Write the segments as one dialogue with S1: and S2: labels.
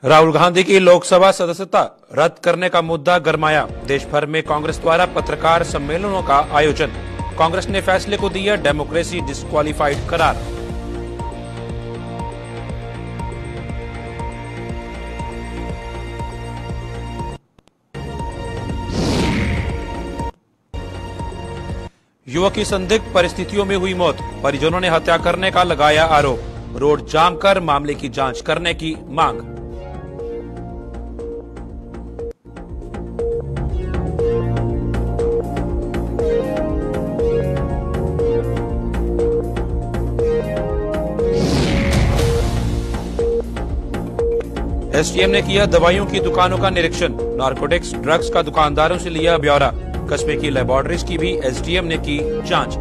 S1: राहुल गांधी की लोकसभा सदस्यता रद्द करने का मुद्दा गरमाया। देश भर में कांग्रेस द्वारा पत्रकार सम्मेलनों का आयोजन। कांग्रेस ने फैसले को दिया डेमोक्रेसी डिस्क्वालिफाइड करार। युवक की संदिग्ध परिस्थितियों में हुई मौत, परिजनों ने हत्या करने का लगाया आरोप। रोड जाम कर मामले की जांच करने की मांग। एसटीएम ने किया दवाइयों की दुकानों का निरीक्षण। नारकोटिक्स ड्रग्स का दुकानदारों से लिया ब्यौरा। कस्बे की लेबोरेटरीज की भी एसडीएम ने की जांच।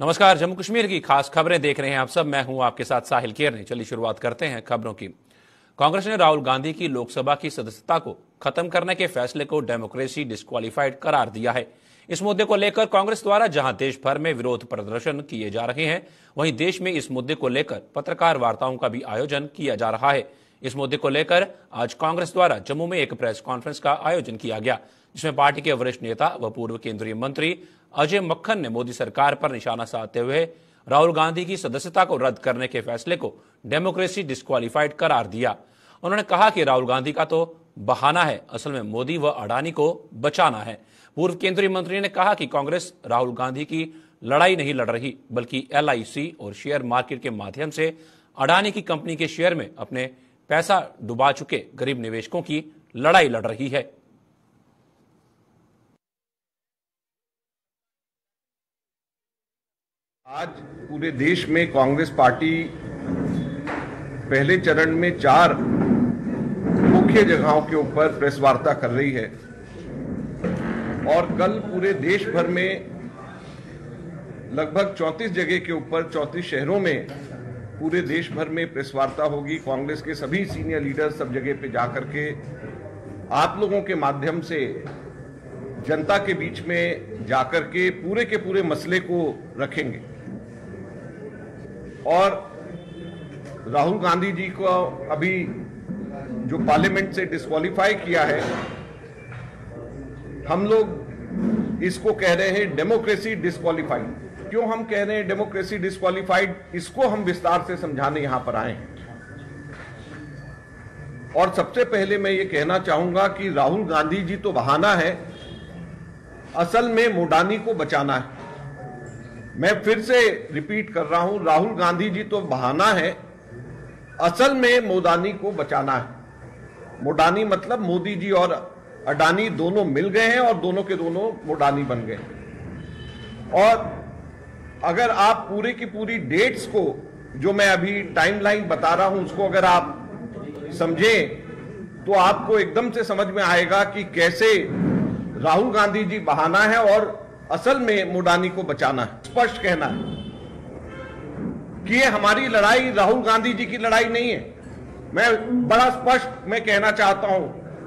S1: नमस्कार, जम्मू कश्मीर की खास खबरें देख रहे हैं आप सब। मैं हूं आपके साथ साहिल केरनी। चलिए शुरुआत करते हैं खबरों की। कांग्रेस ने राहुल गांधी की लोकसभा की सदस्यता को खत्म करने के फैसले को डेमोक्रेसी डिस्क्वालिफाइड करार दिया है। इस मुद्दे को लेकर कांग्रेस द्वारा जहां देश भर में विरोध प्रदर्शन किए जा रहे हैं, वहीं देश में इस मुद्दे को लेकर पत्रकार वार्ताओं का भी आयोजन किया जा रहा है। इस मुद्दे को लेकर आज कांग्रेस द्वारा जम्मू में एक प्रेस कॉन्फ्रेंस का आयोजन किया गया, जिसमें पार्टी के वरिष्ठ नेता व पूर्व केंद्रीय मंत्री अजय मक्खन ने मोदी सरकार पर निशाना साधते हुए राहुल गांधी की सदस्यता को रद्द करने के फैसले को डेमोक्रेसी डिस्क्वालिफाइड करार दिया। उन्होंने कहा कि राहुल गांधी का तो बहाना है, असल में मोदी व अडानी को बचाना है। पूर्व केंद्रीय मंत्री ने कहा कि कांग्रेस राहुल गांधी की लड़ाई नहीं लड़ रही, बल्कि एलआईसी और शेयर मार्केट के माध्यम से अडानी की कंपनी के शेयर में अपने पैसा डुबा चुके गरीब निवेशकों की लड़ाई लड़ रही है।
S2: आज पूरे देश में कांग्रेस पार्टी पहले चरण में 4 मुख्य जगहों के ऊपर प्रेस वार्ता कर रही है और कल पूरे देश भर में लगभग 34 जगह के ऊपर 34 शहरों में पूरे देश भर में प्रेस वार्ता होगी। कांग्रेस के सभी सीनियर लीडर सब जगह पे जाकर के आप लोगों के माध्यम से जनता के बीच में जाकर के पूरे मसले को रखेंगे और राहुल गांधी जी को अभी जो पार्लियामेंट से डिस्क्वालीफाई किया है, हम लोग इसको कह रहे हैं डेमोक्रेसी डिस्क्वालीफाइड। क्यों हम कह रहे हैं डेमोक्रेसी डिस्क्वालीफाइड, इसको हम विस्तार से समझाने यहां पर आए हैं। और सबसे पहले मैं ये कहना चाहूंगा कि राहुल गांधी जी तो बहाना है, असल में मोडानी को बचाना है। मैं फिर से रिपीट कर रहा हूं, राहुल गांधी जी तो बहाना है, असल में मोडानी को बचाना है। मोडानी मतलब मोदी जी और अडानी दोनों मिल गए हैं और दोनों के दोनों मोडानी बन गए। और अगर आप पूरे की पूरी डेट्स को, जो मैं अभी टाइमलाइन बता रहा हूं, उसको अगर आप समझें तो आपको एकदम से समझ में आएगा कि कैसे राहुल गांधी जी बहाना है और असल में मोडानी को बचाना है। स्पष्ट कहना है कि ये हमारी लड़ाई राहुल गांधी जी की लड़ाई नहीं है। मैं बड़ा स्पष्ट मैं कहना चाहता हूं,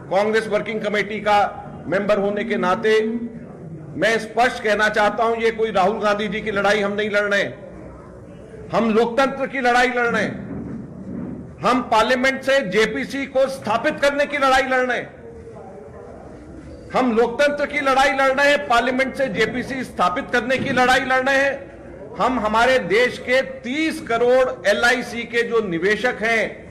S2: कांग्रेस वर्किंग कमेटी का मेंबर होने के नाते मैं स्पष्ट कहना चाहता हूं, ये कोई राहुल गांधी जी की लड़ाई हम नहीं लड़ रहे हैं। हम लोकतंत्र की लड़ाई लड़ रहे हैं। हम पार्लियामेंट से जेपीसी को स्थापित करने की लड़ाई लड़ रहे हैं। हम लोकतंत्र की लड़ाई लड़ रहे हैं, पार्लियामेंट से जेपीसी स्थापित करने की लड़ाई लड़ रहे हैं। हम हमारे देश के 30 करोड़ एलआईसी के जो निवेशक हैं,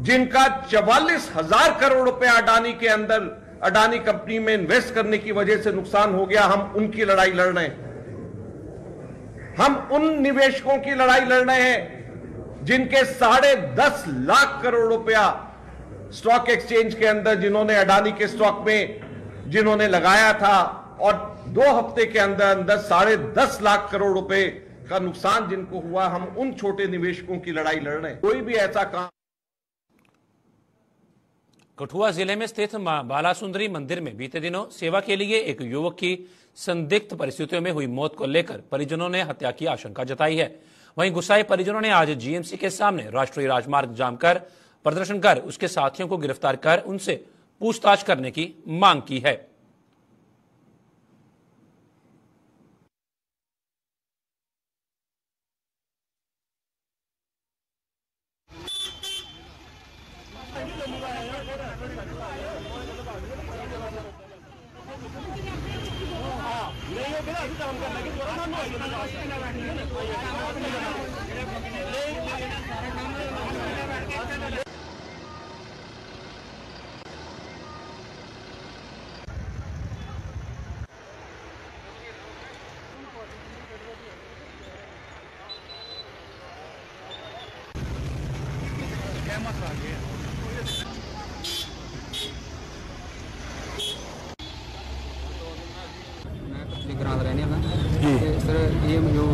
S2: जिनका 44,000 करोड़ रुपए अडानी के अंदर, अडानी कंपनी में इन्वेस्ट करने की वजह से नुकसान हो गया, हम उनकी लड़ाई लड़ रहे हैं। हम उन निवेशकों की लड़ाई लड़ रहे हैं जिनके 10.5 लाख करोड़ रुपया स्टॉक एक्सचेंज के अंदर, जिन्होंने अडानी के स्टॉक में जिन्होंने लगाया था और 2 हफ्ते के अंदर अंदर 10.5 लाख करोड़ रुपए का नुकसान जिनको हुआ, हम उन छोटे निवेशकों की लड़ाई लड़ रहे हैं। कोई भी ऐसा काम।
S1: कठुआ जिले में स्थित मां बालासुंदरी मंदिर में बीते दिनों सेवा के लिए एक युवक की संदिग्ध परिस्थितियों में हुई मौत को लेकर परिजनों ने हत्या की आशंका जताई है। वहीं गुस्साए परिजनों ने आज जीएमसी के सामने राष्ट्रीय राजमार्ग जाम कर प्रदर्शन कर उसके साथियों को गिरफ्तार कर उनसे पूछताछ करने की मांग की है।
S3: ग्रां रहने वाला सर ये जो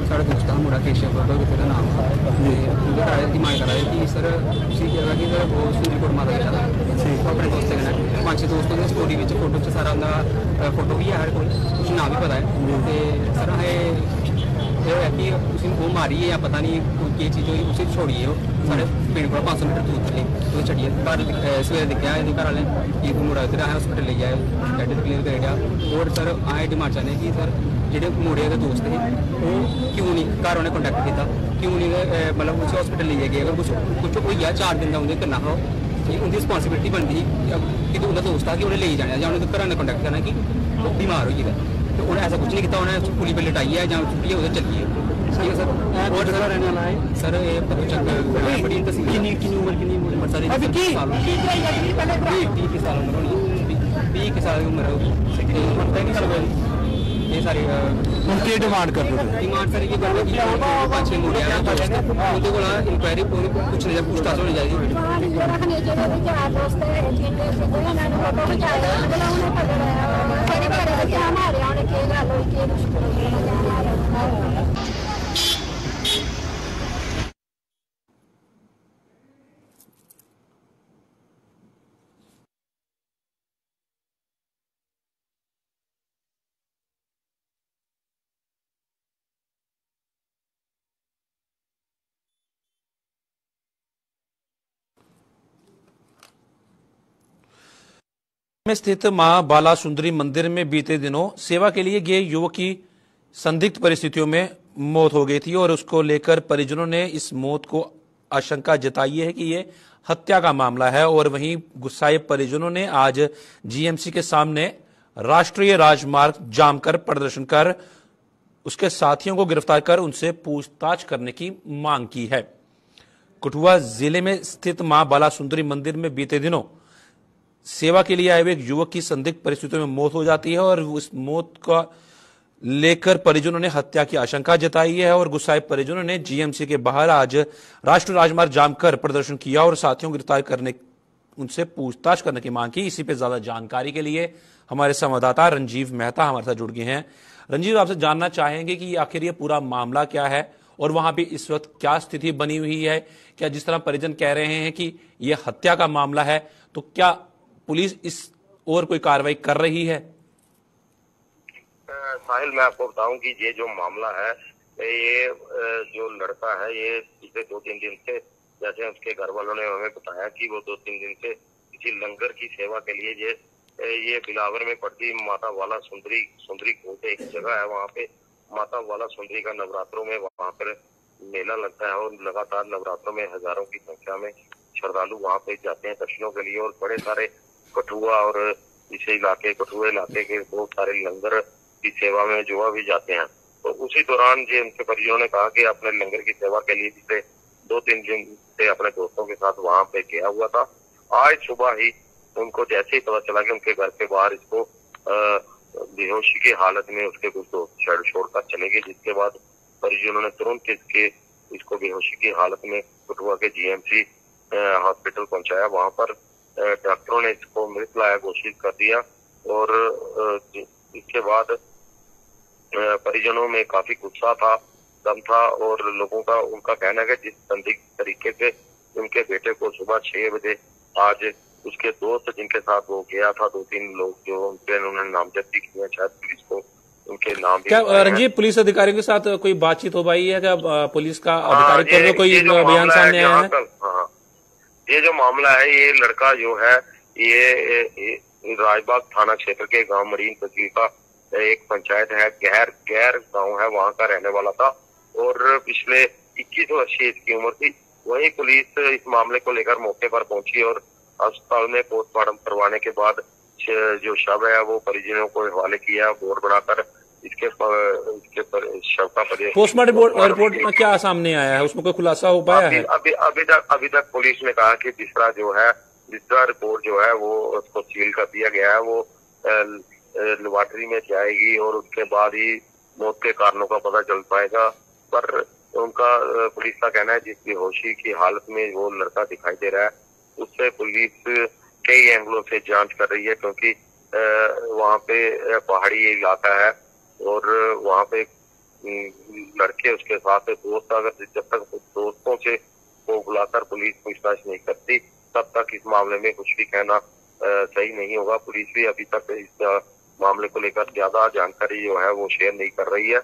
S3: साढ़े दोस्त का मुड़ा केशव बाबा का नाम था उनके घर की मांग कर रहे कि सर उसी कह कि सर वो सुंदरकोट माता के चला अपने दोस्त के 5-6 दोस्तों की स्टोरी में फोटो च सारा उनका फोटो भी है हर कोई कुछ नाम भी पता है तो सर ये है कि उसी वो मारी है या पता नहीं कोई चीज़ हुई उसे छोड़िए वो साढ़े पिंड को 500 मीटर दूर थले तो छड़िए घर सवेरे दिखा है घर वाले ये मुड़ा इधर आया हॉस्पिटल ले गया डेड क्लियर कर गया और सर आए डिमांड चाहते कि सर जो मुड़े के दोस्त थे वो क्यों नहीं घर उन्हें कॉन्टैक्ट किया क्यों नहीं मतलब उसे हॉस्पिटल ले गए अगर कुछ हो गया 4 दिन का उन्हें करना हो उनकी रिस्पॉन्सिबिलिटी बनती कि उनका दोस्त था कि उन्हें ले जाना या उन्हें घर ने कॉन्टैक्ट करना कि वो बीमार हो गया तो उन्हें ऐसा कुछ नहीं किया उन्हें पुली पे लिटाई है या छुट्टी है उधर चलिए ठीक है सर और सर रहने वाला है सर ये पता चल बड़ी कितनी उम्र सर 30 साल उम्र होनी 20 साल की उम्र होगी ये सारी
S4: उनकी डिमांड कर रहे थे
S3: डिमांड सर ये कर रहे कि 5-6 मुड़े उनके को इंक्वायरी कुछ नहीं पूछताछ होनी चाहिए
S1: में स्थित मां बाला सुंदरी मंदिर में बीते दिनों सेवा के लिए गए युवक की संदिग्ध परिस्थितियों में मौत हो गई थी और उसको लेकर परिजनों ने इस मौत को आशंका जताई है कि ये हत्या का मामला है और वहीं गुस्साए परिजनों ने आज जीएमसी के सामने राष्ट्रीय राजमार्ग जाम कर प्रदर्शन कर उसके साथियों को गिरफ्तार कर उनसे पूछताछ करने की मांग की है। कठुआ जिले में स्थित मां बाला सुंदरी मंदिर में बीते दिनों सेवा के लिए आए हुए एक युवक की संदिग्ध परिस्थितियों में मौत हो जाती है और उस मौत का लेकर परिजनों ने हत्या की आशंका जताई है और गुस्साए परिजनों ने जीएमसी के बाहर आज राष्ट्रीय राजमार्ग जाम कर प्रदर्शन किया और साथियों को गिरफ्तार करने उनसे पूछताछ करने की मांग की। इसी पे ज्यादा जानकारी के लिए हमारे संवाददाता रंजीव मेहता हमारे साथ जुड़ गए हैं। रंजीव, आपसे जानना चाहेंगे कि आखिर ये पूरा मामला क्या है और वहां पे इस वक्त क्या स्थिति बनी हुई है। क्या जिस तरह परिजन कह रहे हैं कि यह हत्या का मामला है तो क्या पुलिस इस और कोई कार्रवाई कर रही है?
S5: साहिल, मैं आपको बताऊं कि ये जो मामला है ये जो लड़का है ये पिछले 2-3 दिन से, जैसे उसके घर वालों ने हमें बताया कि वो 2-3 दिन से किसी लंगर की सेवा के लिए ये बिलावर में पड़ती माता वाला सुंदरी कोट एक जगह है, वहाँ पे माता वाला सुंदरी का नवरात्रों में वहाँ पर मेला लगता है और लगातार नवरात्रों में हजारों की संख्या में श्रद्धालु वहाँ पे जाते हैं दर्शनों के लिए और बड़े सारे कठुआ और इसे कठुआ इलाके के बहुत सारे लंगर की सेवा में जो भी जाते हैं। तो उसी दौरान जो उनके परिजनों ने कहा कि अपने लंगर की सेवा के लिए पिछले 2-3 दिन से अपने दोस्तों के साथ वहां पे गया हुआ था। आज सुबह ही उनको जैसे ही पता चला कि उनके घर के बाहर इसको बेहोशी की हालत में उसके कुछ दोस्त छोड़कर चले गए, जिसके बाद परिजनों ने तुरंत इसको बेहोशी की हालत में कठुआ के जीएमसी हॉस्पिटल पहुंचाया। वहां पर डॉक्टरों ने इसको मृत लाया घोषित कर दिया और इसके बाद परिजनों में काफी गुस्सा था, दम था और लोगों का उनका कहना है कि जिस संदिग्ध तरीके से उनके बेटे को सुबह 6 बजे आज उसके दोस्त जिनके साथ वो गया था 2-3 लोग जो उन्होंने नामजदगी की है, शायद पुलिस को उनके नाम
S1: क्या रंजीत पुलिस अधिकारियों के साथ कोई बातचीत हो पाई है? क्या पुलिस का अधिकारी तौर पर कोई बयान सामने आया है?
S5: हाँ, ये जो मामला है ये लड़का जो है ये राजबाग थाना क्षेत्र के गांव मरीन तहसील का एक पंचायत है गैर गांव है, वहां का रहने वाला था और पिछले 21 वर्ष इसकी उम्र थी। वहीं पुलिस इस मामले को लेकर मौके पर पहुंची और अस्पताल में पोस्टमार्टम करवाने के बाद जो शव है वो परिजनों को हवाले किया। बोर्ड बनाकर इसके पर शव का
S1: पोस्टमार्टम रिपोर्ट में क्या सामने आया है, उसमें कोई खुलासा हो पाया है?
S5: अभी तक पुलिस ने कहा कि तीसरा रिपोर्ट जो है वो उसको सील कर दिया गया है, वो लेबोरेटरी में जाएगी और उसके बाद ही मौत के कारणों का पता चल पाएगा। पर उनका पुलिस का कहना है जिस बेहोशी की हालत में वो लड़का दिखाई दे रहा है उससे पुलिस कई एंगलों से जांच कर रही है, क्योंकि वहाँ पे पहाड़ी इलाका है और वहाँ पे लड़के उसके साथ दोस्त, अगर जब तक दोस्तों से को बुलाकर पुलिस पूछताछ नहीं करती तब तक इस मामले में कुछ भी कहना सही नहीं होगा। पुलिस भी अभी तक इस मामले को लेकर ज्यादा जानकारी जो है वो शेयर नहीं कर रही है।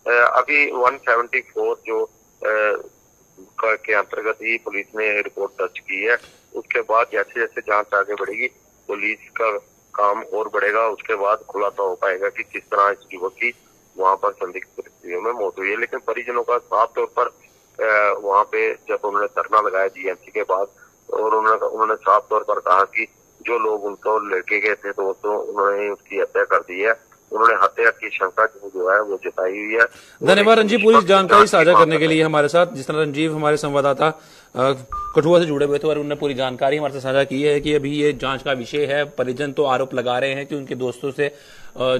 S5: अभी 174 जो के अंतर्गत ही पुलिस ने रिपोर्ट दर्ज की है। उसके बाद जैसे जैसे जांच आगे बढ़ेगी पुलिस का काम और बढ़ेगा, उसके बाद खुलासा हो पाएगा कि किस तरह इस युवक की वहाँ पर संदिग्ध परिस्थितियों में मौत हुई है। लेकिन परिजनों का साफ तौर पर वहाँ पे जब उन्होंने धरना लगाया जीएमसी के बाद और उन्होंने साफ तौर पर कहा कि जो लोग उनको लड़के गए थे दोस्तों उन्होंने उसकी हत्या कर दी है, उन्होंने हत्या की शंका जो है वो जताई हुई है।
S1: धन्यवाद रंजीव पूरी जानकारी साझा करने के लिए हमारे साथ। जिस तरह रंजीव हमारे संवाददाता कठुआ से जुड़े हुए थे और उन्होंने पूरी जानकारी हमारे साथ साझा की है कि अभी ये जांच का विषय है। परिजन तो आरोप लगा रहे हैं कि उनके दोस्तों से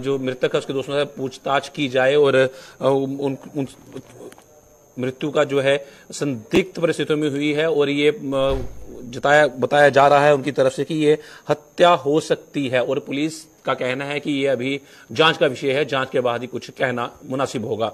S1: जो मृतक है उसके दोस्तों से पूछताछ की जाए और उन मृत्यु का जो है संदिग्ध परिस्थितियों में हुई है और ये बताया जा रहा है उनकी तरफ से कि ये हत्या हो सकती है और पुलिस का कहना है कि ये अभी जांच का विषय है, जांच के बाद ही कुछ कहना मुनासिब होगा।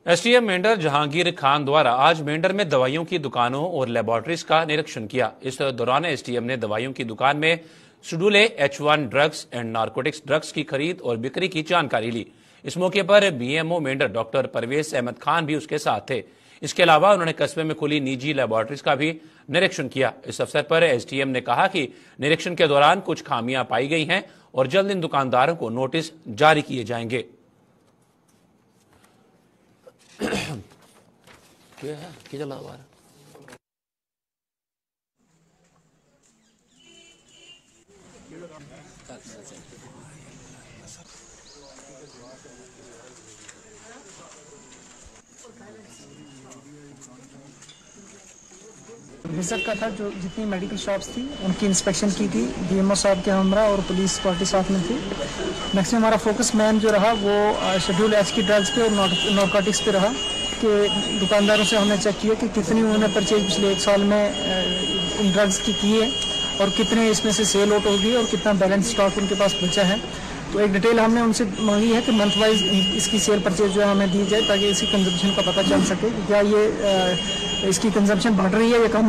S1: एसडीएम मेंढर जहांगीर खान द्वारा आज मेंढर में दवाइयों की दुकानों और लेबोरेटरीज का निरीक्षण किया। इस दौरान एसडीएम ने दवाइयों की दुकान में schedule H1 drugs and narcotics drugs की खरीद और बिक्री की जानकारी ली। इस मौके पर बीएमओ मेंढर डॉक्टर परवेज अहमद खान भी उसके साथ थे। इसके अलावा उन्होंने कस्बे में खुली निजी लेबोरेटरीज का भी निरीक्षण किया। इस अवसर पर एसडीएम ने कहा कि निरीक्षण के दौरान कुछ खामियां पाई गई हैं और जल्द इन दुकानदारों को नोटिस जारी किए जाएंगे।
S6: विजिट का था, जो जितनी मेडिकल शॉप्स थी उनकी इंस्पेक्शन की थी। डीएमओ साहब के हमरा और पुलिस पार्टी साथ में थी। मैक्सिमम हमारा फोकस मैन जो रहा वो शेड्यूल H की ड्रग्स पे और नारकोटिक्स पे रहा कि दुकानदारों से हमने चेक किया कि कितनी उन्होंने परचेज पिछले 1 साल में इन ड्रग्स की है और कितने इसमें से सेल आउट होगी और कितना बैलेंस स्टॉक उनके पास बचा है। तो एक डिटेल हमने उनसे मांगी है कि मंथ वाइज इसकी सेल परचेज जो है हमें दी जाए ताकि इसकी कंजम्पशन का पता चल सके कि क्या ये इसकी कंजम्पशन बढ़ रही है या कम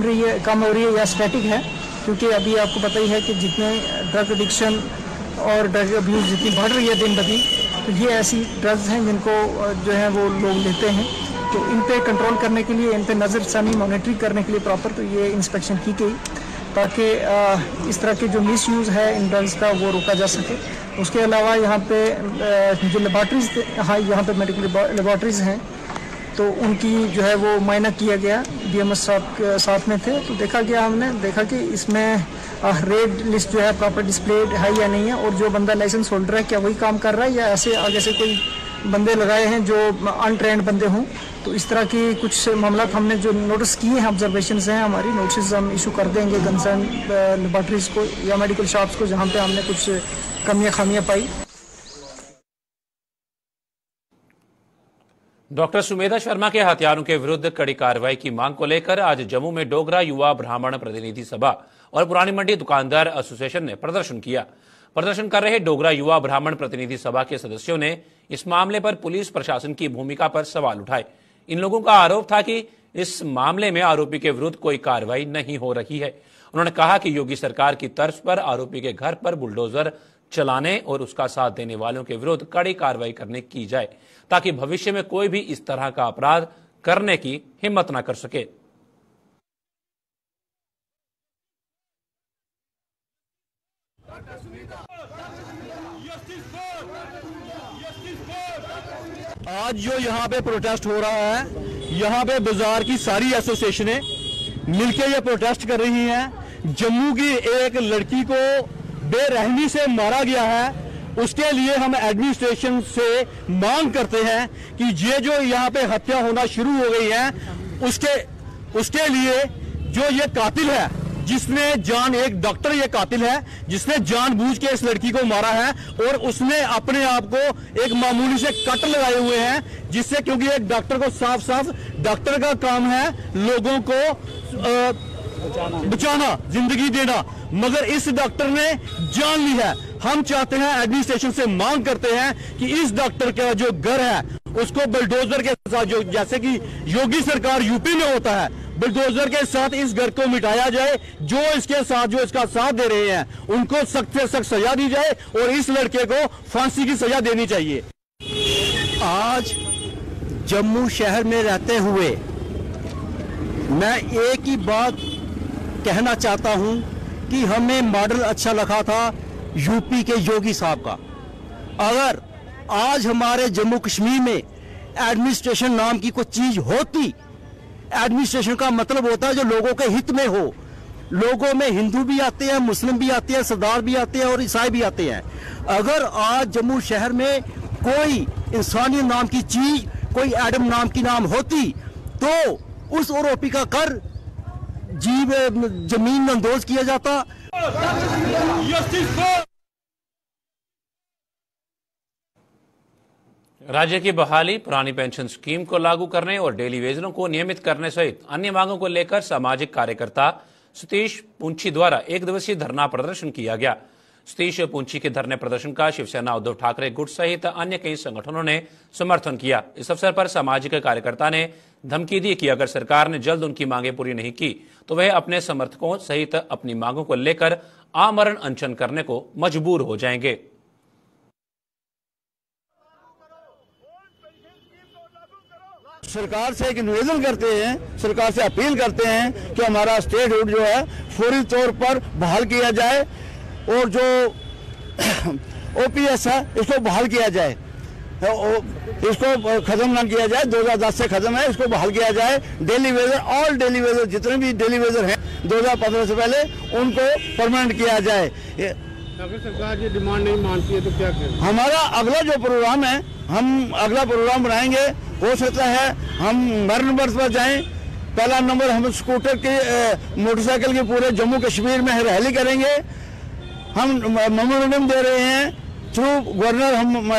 S6: हो रही है या स्टैटिक है। क्योंकि अभी आपको पता ही है कि जितने ड्रग एडिक्शन और ड्रग अब्यूज जितनी बढ़ रही है दिन ब दिन, तो ये ऐसी ड्रग्स हैं जिनको जो है वो लोग लेते हैं। तो इन पे कंट्रोल करने के लिए, इन पे नज़रसानी मॉनिटरिंग करने के लिए प्रॉपर तो ये इंस्पेक्शन की गई ताकि इस तरह के जो मिस यूज़ है इन ड्रग्स का वो रोका जा सके। उसके अलावा यहाँ पे जो लेबॉर्ट्रीज, हाँ यहाँ पे मेडिकल लेबॉर्ट्रीज हैं तो उनकी जो है वो मायना किया गया। डीएमएस साहब के साथ में थे तो हमने देखा कि इसमें रेड लिस्ट जो है प्रॉपर डिस्प्लेड है या नहीं है और जो बंदा लाइसेंस होल्डर है क्या वही काम कर रहा है या ऐसे आगे से कोई बंदे लगाए हैं जो अनट्रेंड बंदे हों। तो इस तरह की कुछ मामला हमने जो नोटिस किए हैं, ऑब्जर्वेशन हैं हमारी, नोटिस हम इशू कर देंगे कंसर्न लेबॉर्ट्रीज को या मेडिकल शॉप्स को जहाँ पे हमने कुछ खामियां पाई।
S1: डॉक्टर सुमेधा शर्मा के हत्यारों के विरुद्ध कड़ी कार्रवाई की मांग को लेकर आज जम्मू में डोगरा युवा ब्राह्मण प्रतिनिधि सभा और पुरानी मंडी दुकानदार एसोसिएशन ने प्रदर्शन किया। प्रदर्शन कर रहे डोगरा युवा ब्राह्मण प्रतिनिधि सभा के सदस्यों ने इस मामले पर पुलिस प्रशासन की भूमिका पर सवाल उठाए। इन लोगों का आरोप था कि इस मामले में आरोपी के विरुद्ध कोई कार्रवाई नहीं हो रही है। उन्होंने कहा कि योगी सरकार की तर्ज पर आरोपी के घर पर बुलडोजर चलाने और उसका साथ देने वालों के विरुद्ध कड़ी कार्रवाई करने की जाए ताकि भविष्य में कोई भी इस तरह का अपराध करने की हिम्मत न कर सके।
S4: आज जो यहाँ पे प्रोटेस्ट हो रहा है, यहाँ पे बाजार की सारी एसोसिएशनें मिलकर ये प्रोटेस्ट कर रही हैं। जम्मू की एक लड़की को बेरहमी से मारा गया है, उसके लिए हम एडमिनिस्ट्रेशन से मांग करते हैं कि ये जो यहाँ पे हत्या होना शुरू हो गई है, उसके लिए जो ये कातिल है, जिसने एक डॉक्टर ये कातिल है जिसने जानबूझ के इस लड़की को मारा है, और उसने अपने आप को एक मामूली से कट लगाए हुए हैं, जिससे, क्योंकि एक डॉक्टर को साफ साफ डॉक्टर का काम है लोगों को बचाना, जिंदगी देना, मगर इस डॉक्टर ने जान ली है। हम चाहते हैं, एडमिनिस्ट्रेशन से मांग करते हैं कि इस डॉक्टर का जो घर है उसको बुलडोजर के साथ, जो जैसे कि योगी सरकार यूपी में होता है, बुलडोजर के साथ इस घर को मिटाया जाए। जो इसका साथ दे रहे हैं उनको सख्त से सख्त सजा दी जाए और इस लड़के को फांसी की सजा देनी चाहिए।
S7: आज जम्मू शहर में रहते हुए मैं एक ही बात कहना चाहता हूं कि हमें मॉडल अच्छा लगा था यूपी के योगी साहब का। अगर आज हमारे जम्मू कश्मीर में एडमिनिस्ट्रेशन नाम की कोई चीज होती, एडमिनिस्ट्रेशन का मतलब होता है जो लोगों के हित में हो। लोगों में हिंदू भी आते हैं, मुस्लिम भी आते हैं, सरदार भी आते हैं और ईसाई भी आते हैं। अगर आज जम्मू शहर में कोई इंसानियत नाम की चीज, कोई एडम नाम की नाम होती, तो उस आरोपी का कर जमीन नंदोज किया जाता।
S1: राज्य की बहाली, पुरानी पेंशन स्कीम को लागू करने और डेली वेतनों को नियमित करने सहित अन्य मांगों को लेकर सामाजिक कार्यकर्ता सतीश पुंछी द्वारा एक दिवसीय धरना प्रदर्शन किया गया। सतीश पुंछी के धरने प्रदर्शन का शिवसेना उद्धव ठाकरे गुट सहित अन्य कई संगठनों ने समर्थन किया। इस अवसर पर सामाजिक कार्यकर्ता ने धमकी दी कि अगर सरकार ने जल्द उनकी मांगें पूरी नहीं की तो वह अपने समर्थकों सहित अपनी मांगों को लेकर आमरण अनशन करने को मजबूर हो जाएंगे।
S4: सरकार से एक निवेदन करते हैं, सरकार से अपील करते हैं कि हमारा स्टेटहुड जो है फौरी तौर पर बहाल किया जाए और जो ओपीएस है इसको बहाल किया जाए, इसको खत्म ना किया जाए। 2010 से खत्म है, इसको बहाल किया जाए। Daily Vaser, all daily Vaser, जितने भी डेली वेजर हैं 2015 से पहले उनको परमानेंट किया जाए।
S8: अगर सरकार ये डिमांड नहीं मानती है तो क्या करें?
S4: हमारा अगला जो प्रोग्राम है, हम अगला प्रोग्राम बनाएंगे। हो सकता है हम मर नंबर पर जाएं। पहला नंबर हम स्कूटर की, मोटरसाइकिल की पूरे जम्मू कश्मीर में रैली करेंगे। हम मेमोरेंडम दे रहे हैं थ्रू गवर्नर, हम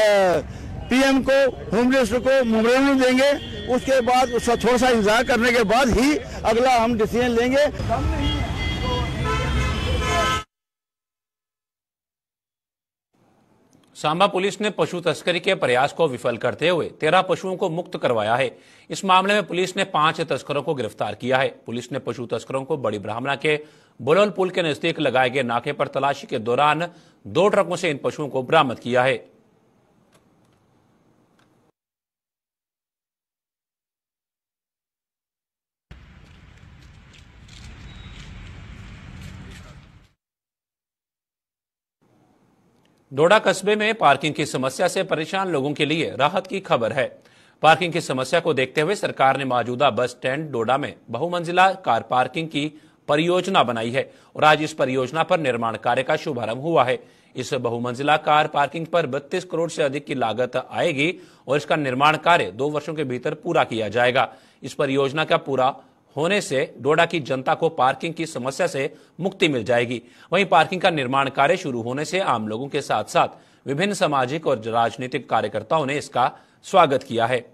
S4: पीएम को, होम मिनिस्टर को मेमोरेंडम देंगे। उसके बाद उसका थोड़ा सा इंतजार करने के बाद ही अगला हम डिसीजन लेंगे।
S1: सांबा पुलिस ने पशु तस्करी के प्रयास को विफल करते हुए 13 पशुओं को मुक्त करवाया है। इस मामले में पुलिस ने 5 तस्करों को गिरफ्तार किया है। पुलिस ने पशु तस्करों को बड़ी ब्राह्मणा के बुलोल पुल के नजदीक लगाए गए नाके पर तलाशी के दौरान 2 ट्रकों से इन पशुओं को बरामद किया है। डोडा कस्बे में पार्किंग की समस्या से परेशान लोगों के लिए राहत की खबर है। पार्किंग की समस्या को देखते हुए सरकार ने मौजूदा बस स्टैंड डोडा में बहुमंजिला कार पार्किंग की परियोजना बनाई है और आज इस परियोजना पर निर्माण कार्य का शुभारंभ हुआ है। इस बहुमंजिला कार पार्किंग पर 32 करोड़ से अधिक की लागत आएगी और इसका निर्माण कार्य 2 वर्षों के भीतर पूरा किया जाएगा। इस परियोजना का पूरा होने से डोडा की जनता को पार्किंग की समस्या से मुक्ति मिल जाएगी। वहीं पार्किंग का निर्माण कार्य शुरू होने से आम लोगों के साथ साथ विभिन्न सामाजिक और राजनीतिक कार्यकर्ताओं ने इसका स्वागत किया है।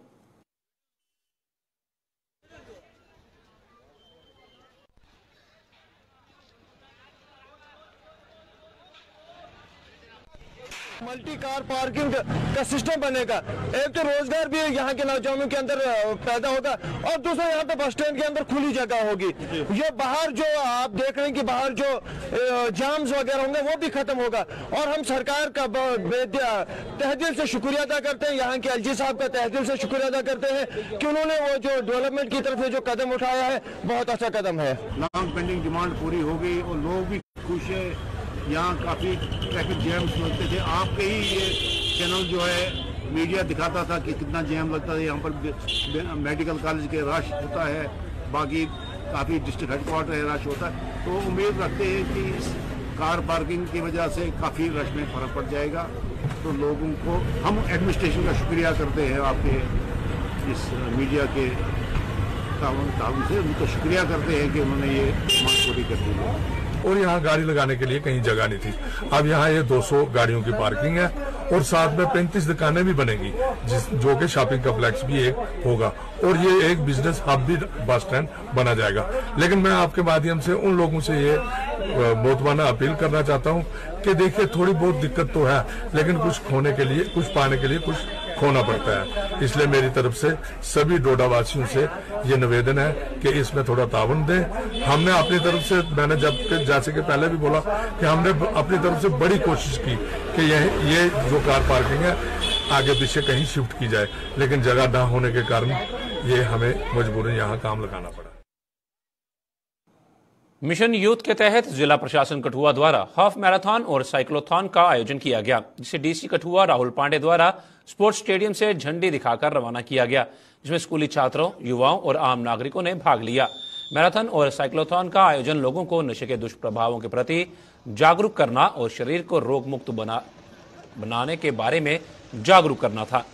S4: मल्टी कार पार्किंग का सिस्टम बनेगा। एक तो रोजगार भी यहाँ के नौजवानों के अंदर पैदा होगा और दूसरा यहाँ पे बस स्टैंड के अंदर खुली जगह होगी। ये बाहर जो आप देख रहे हैं कि बाहर जो जाम्स वगैरह होंगे वो भी खत्म होगा। और हम सरकार का तहे दिल से शुक्रिया अदा करते हैं, यहाँ के एलजी साहब का तहे दिल से शुक्रिया अदा करते हैं कि उन्होंने वो जो डेवलपमेंट की तरफ से जो कदम उठाया है बहुत अच्छा कदम है।
S8: लॉन्ग पेंडिंग डिमांड पूरी हो गई और लोग भी खुश है। यहाँ काफ़ी ट्रैफिक जैम्स लगते थे। आपके ही ये चैनल जो है मीडिया दिखाता था कि कितना जैम लगता है। यहाँ पर मेडिकल कॉलेज के रश होता है, बाकी काफ़ी डिस्ट्रिक्ट हेडक्वार्टर है, रश होता है। तो उम्मीद रखते हैं कि इस कार पार्किंग की वजह से काफ़ी रश में फर्क पड़ जाएगा। तो लोगों को हम एडमिनिस्ट्रेशन का शुक्रिया करते हैं, आपके इस मीडिया के ताउन से उनको शुक्रिया करते हैं कि उन्होंने ये मांग पूरी कर दी है।
S9: और यहाँ गाड़ी लगाने के लिए कहीं जगह नहीं थी। अब यहाँ ये 200 गाड़ियों की पार्किंग है और साथ में 35 दुकानें भी बनेगी, जो कि शॉपिंग कॉम्प्लेक्स भी एक होगा और ये एक बिजनेस हब भी बस स्टैंड बना जाएगा। लेकिन मैं आपके माध्यम से उन लोगों से ये मोहतबाना अपील करना चाहता हूँ कि देखिए थोड़ी बहुत दिक्कत तो है, लेकिन कुछ खोने के लिए, कुछ पाने के लिए कुछ खोना पड़ता है। इसलिए मेरी तरफ से सभी डोडा वासियों से ये निवेदन है कि इसमें थोड़ा तावन दें। हमने अपनी तरफ से, मैंने जैसे कि पहले भी बोला कि हमने अपनी तरफ से बड़ी कोशिश की कि ये जो कार पार्किंग है आगे पीछे कहीं शिफ्ट की जाए, लेकिन जगह न होने के कारण ये हमें मजबूरन यहाँ काम लगाना पड़ा।
S1: मिशन यूथ के तहत जिला प्रशासन कठुआ द्वारा हाफ मैराथन और साइक्लोथॉन का आयोजन किया गया, जिसे डीसी कठुआ राहुल पांडे द्वारा स्पोर्ट्स स्टेडियम से झंडी दिखाकर रवाना किया गया, जिसमें स्कूली छात्रों, युवाओं और आम नागरिकों ने भाग लिया। मैराथन और साइक्लोथॉन का आयोजन लोगों को नशे के दुष्प्रभावों के प्रति जागरूक करना और शरीर को रोग मुक्त बनाने के बारे में जागरूक करना था।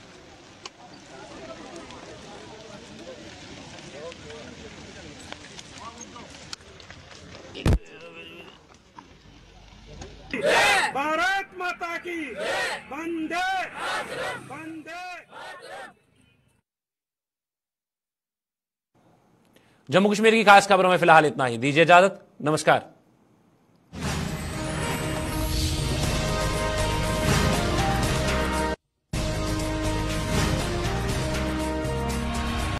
S10: भारत माता की वंदे वंदे।
S1: जम्मू कश्मीर की खास खबरों में फिलहाल इतना ही। दीजिए इजाजत, नमस्कार।